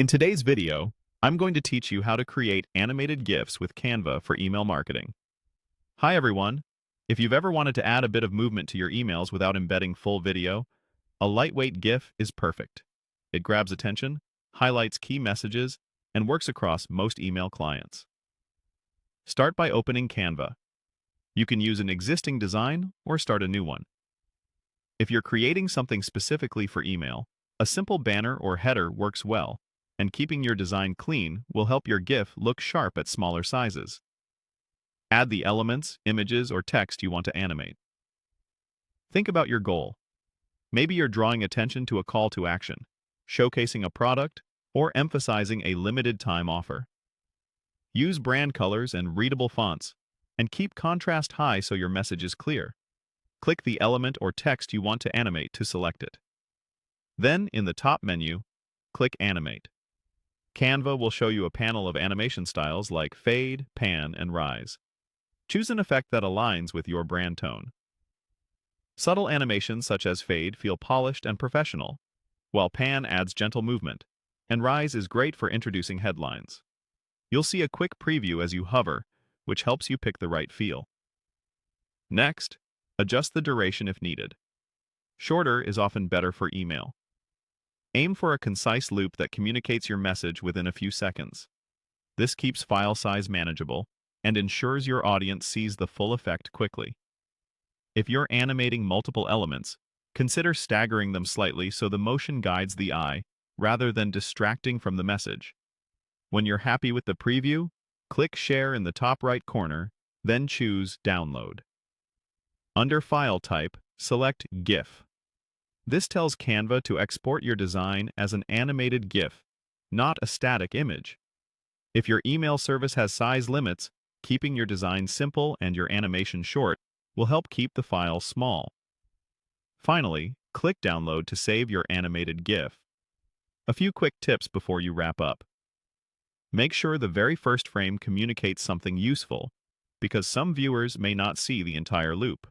In today's video, I'm going to teach you how to create animated GIFs with Canva for email marketing. Hi everyone! If you've ever wanted to add a bit of movement to your emails without embedding full video, a lightweight GIF is perfect. It grabs attention, highlights key messages, and works across most email clients. Start by opening Canva. You can use an existing design or start a new one. If you're creating something specifically for email, a simple banner or header works well, and keeping your design clean will help your GIF look sharp at smaller sizes. Add the elements, images, or text you want to animate. Think about your goal. Maybe you're drawing attention to a call to action, showcasing a product, or emphasizing a limited time offer. Use brand colors and readable fonts, and keep contrast high so your message is clear. Click the element or text you want to animate to select it. Then, in the top menu, click Animate. Canva will show you a panel of animation styles like fade, pan, and rise. Choose an effect that aligns with your brand tone. Subtle animations such as fade feel polished and professional, while pan adds gentle movement, and rise is great for introducing headlines. You'll see a quick preview as you hover, which helps you pick the right feel. Next, adjust the duration if needed. Shorter is often better for email. Aim for a concise loop that communicates your message within a few seconds. This keeps file size manageable and ensures your audience sees the full effect quickly. If you're animating multiple elements, consider staggering them slightly so the motion guides the eye rather than distracting from the message. When you're happy with the preview, click Share in the top right corner, then choose Download. Under File Type, select GIF. This tells Canva to export your design as an animated GIF, not a static image. If your email service has size limits, keeping your design simple and your animation short will help keep the file small. Finally, click Download to save your animated GIF. A few quick tips before you wrap up. Make sure the very first frame communicates something useful, because some viewers may not see the entire loop.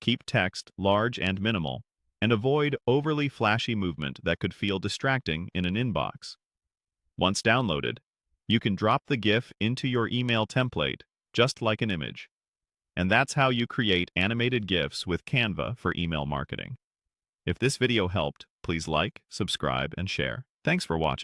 Keep text large and minimal, and avoid overly flashy movement that could feel distracting in an inbox. Once downloaded, you can drop the GIF into your email template, just like an image. And that's how you create animated GIFs with Canva for email marketing. If this video helped, please like, subscribe, and share. Thanks for watching.